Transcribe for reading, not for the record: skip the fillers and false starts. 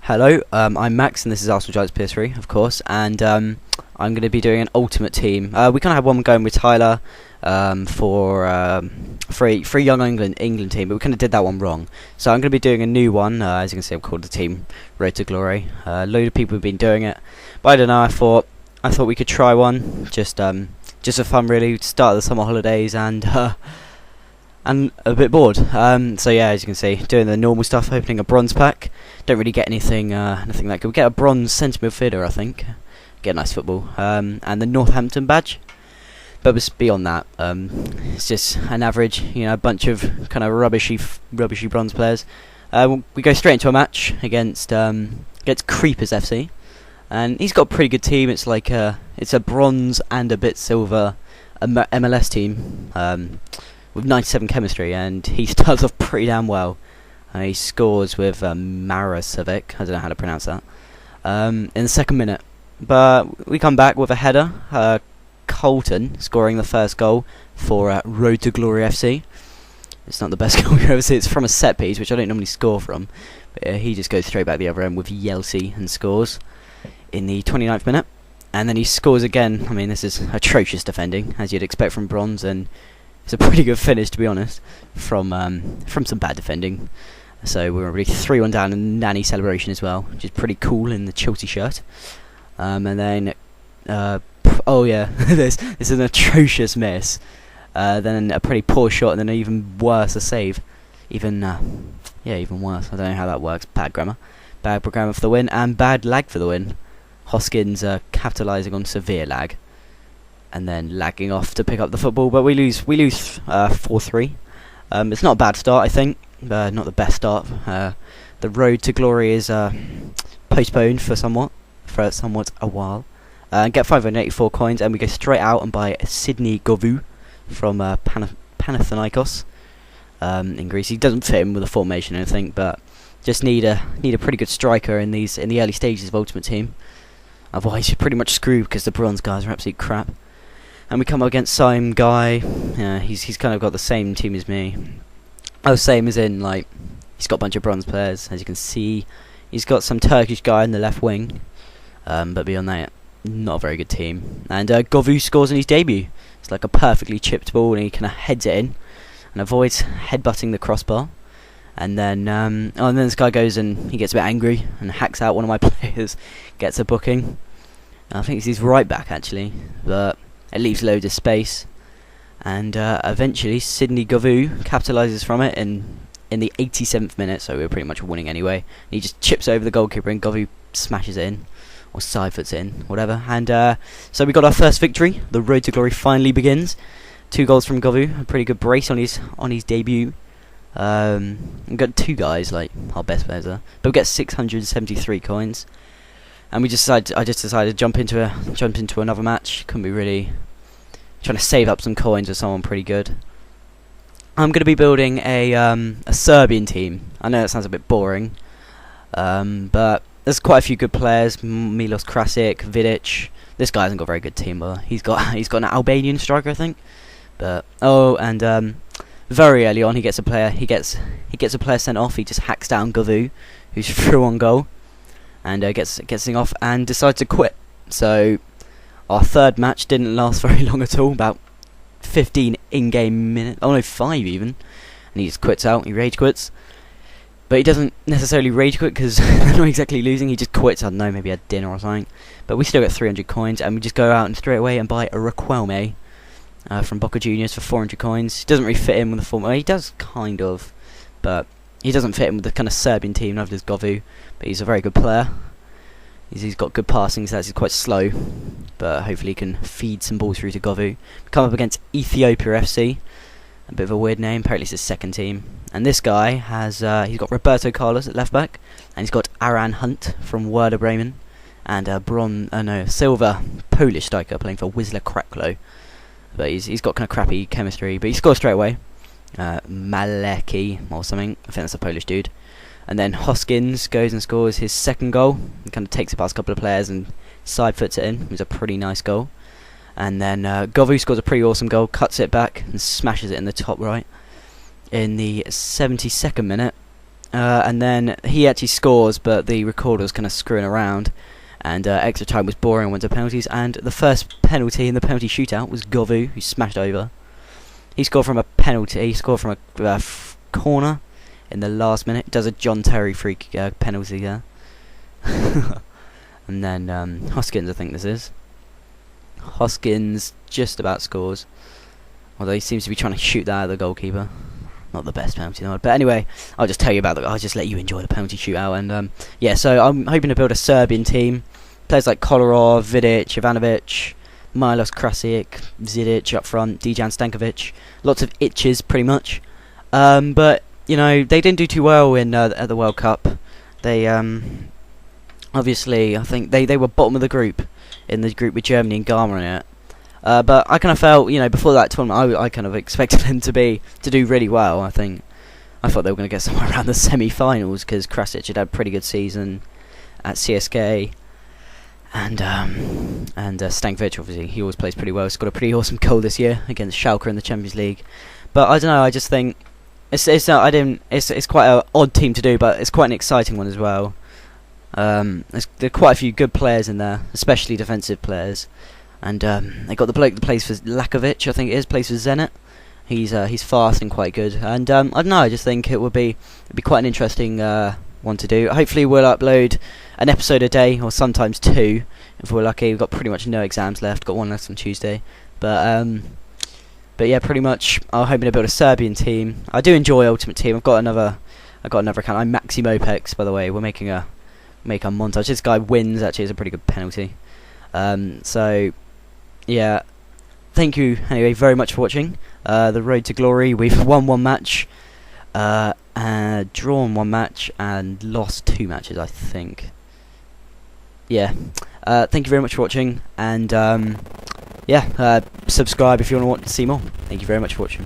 Hello, I'm Max, and this is Arsenal Giants PS3, of course, and I'm going to be doing an ultimate team. We kind of had one going with Tyler for a young England team, but we kind of did that one wrong. So I'm going to be doing a new one. As you can see, I've called the team Road to Glory. A load of people have been doing it, but I don't know. I thought we could try one, just for fun, really. Start the summer holidays and a bit bored. So yeah, as you can see, doing the normal stuff, opening a bronze pack. Don't really get anything that good. We get a bronze centre midfielder, I think. Get a nice football. And the Northampton badge. But beyond that, it's just an average, a bunch of kind of rubbishy bronze players. We go straight into a match against Creepers FC, and he's got a pretty good team. It's like it's a bronze and a bit silver MLS team. With 97 chemistry, and he starts off pretty damn well. He scores with Marasovic, I don't know how to pronounce that, in the second minute. But we come back with a header, Colton scoring the first goal for Road to Glory FC. It's not the best goal you ever see, it's from a set piece, which I don't normally score from. But he just goes straight back the other end with Yeltsin and scores in the 29th minute. And then he scores again. I mean, this is atrocious defending, as you'd expect from bronze, and it's a pretty good finish, to be honest, from some bad defending. So we're already 3-1 down, and Nanny celebration as well, which is pretty cool in the Chelsea shirt. And then, oh yeah, this is an atrocious miss. Then a pretty poor shot, and then even worse, a save. Even worse. I don't know how that works. Bad grammar for the win, and bad lag for the win. Hoskins capitalising on severe lag, and then lagging off to pick up the football, but we lose 4-3. It's not a bad start, I think, not the best start. The road to glory is postponed for somewhat a while. Get 584 coins, and we go straight out and buy Sidney Govou from Panathinaikos in Greece. He doesn't fit in with the formation or anything, but just need a pretty good striker in the early stages of Ultimate Team. Otherwise, you're pretty much screwed because the bronze guys are absolute crap. And we come up against Sime Guy. He's kind of got the same team as me. Oh, same as in, like, he's got a bunch of bronze players, as you can see. He's got some Turkish guy in the left wing. But beyond that, not a very good team. And Govou scores in his debut. It's like a perfectly chipped ball, and he kind of heads it in and avoids headbutting the crossbar. And then this guy goes and he gets a bit angry and hacks out one of my players, gets a booking. I think it's his right back, actually, but it leaves loads of space, and eventually Sidney Govou capitalises from it in the 87th minute, so we were pretty much winning anyway. And he just chips over the goalkeeper, and Govou smashes it in, or side-foots it in, whatever. And so we got our first victory. The road to glory finally begins. 2 goals from Govou, a pretty good brace on his debut. We've got 2 guys, like our best players are, but we get 673 coins. And I just decided to jump into another match. Couldn't be really trying to save up some coins with someone pretty good. I'm going to be building a Serbian team. I know that sounds a bit boring, but there's quite a few good players. Milos Krasic, Vidic. This guy hasn't got a very good team, but he's got an Albanian striker, I think. But very early on, he gets a player sent off. He just hacks down Govou, who's through on goal, and gets thing off and decides to quit. So our third match didn't last very long at all, about 15 in-game minutes. Oh no, 5 even. And he just quits out. He rage quits, but he doesn't necessarily rage quit because they're not exactly losing. He just quits. I don't know, maybe a dinner or something. But we still get 300 coins, and we just go out and straight away and buy a Riquelme from Boca Juniors for 400 coins. He doesn't really fit in with the form. Well, he does kind of, but he doesn't fit in with the kind of Serbian team. Neither does Govou, but he's a very good player. He's got good passing, so he's quite slow, but hopefully he can feed some balls through to Govou. We come up against Ethiopia FC, a bit of a weird name. Apparently it's his second team. And this guy has he's got Roberto Carlos at left back, and he's got Aran Hunt from Werder Bremen, and a silver Polish striker playing for Wisla Krakow. But he's got kind of crappy chemistry, but he scores straight away. Maleki or something. I think that's a Polish dude. And then Hoskins goes and scores his second goal. He kind of takes it past a couple of players and side foots it in. It was a pretty nice goal. And then Govou scores a pretty awesome goal, cuts it back and smashes it in the top right. In the 72nd minute, and then he actually scores, but the recorder was kind of screwing around, and extra time was boring, went to penalties, and the first penalty in the penalty shootout was Govu, who smashed over. He scored from a penalty. He scored from a corner in the last minute. Does a John Terry free penalty there. And then Hoskins, I think this is. Hoskins just about scores, although he seems to be trying to shoot that at the goalkeeper. Not the best penalty in the world, but anyway, I'll just tell you about I'll just let you enjoy the penalty shootout. And yeah, so I'm hoping to build a Serbian team. Players like Kolarov, Vidic, Ivanovic, Milos Krasic, Zidic up front, Dejan Stankovic. Lots of itches, pretty much. But you know, they didn't do too well in at the World Cup. They obviously, I think they were bottom of the group, in the group with Germany and Ghana in it. But I kind of felt, you know, before that tournament, I kind of expected them to do really well. I thought they were going to get somewhere around the semi-finals, because Krasic had a pretty good season at CSKA, and Stankovic, obviously, he always plays pretty well. He's got a pretty awesome goal this year against Schalke in the Champions League. But I don't know. I just think it's quite an odd team to do, but it's quite an exciting one as well. There are quite a few good players in there, especially defensive players. And they got the bloke that plays for Lakovic, I think it is, plays for Zenit. He's fast and quite good. And I don't know, I just think it'd be quite an interesting one to do. Hopefully we'll upload an episode a day, or sometimes two, if we're lucky. We've got pretty much no exams left. Got one left on Tuesday. But yeah, pretty much I'm hoping to build a Serbian team. I do enjoy Ultimate Team. I've got another account. I'm Maximopex, by the way. We're making a montage. This guy wins, actually. It's a pretty good penalty. So yeah, thank you anyway very much for watching. The road to glory. We've won one match, drawn one match, and lost 2 matches, I think. Yeah. Thank you very much for watching, and yeah, subscribe if you want to see more. Thank you very much for watching.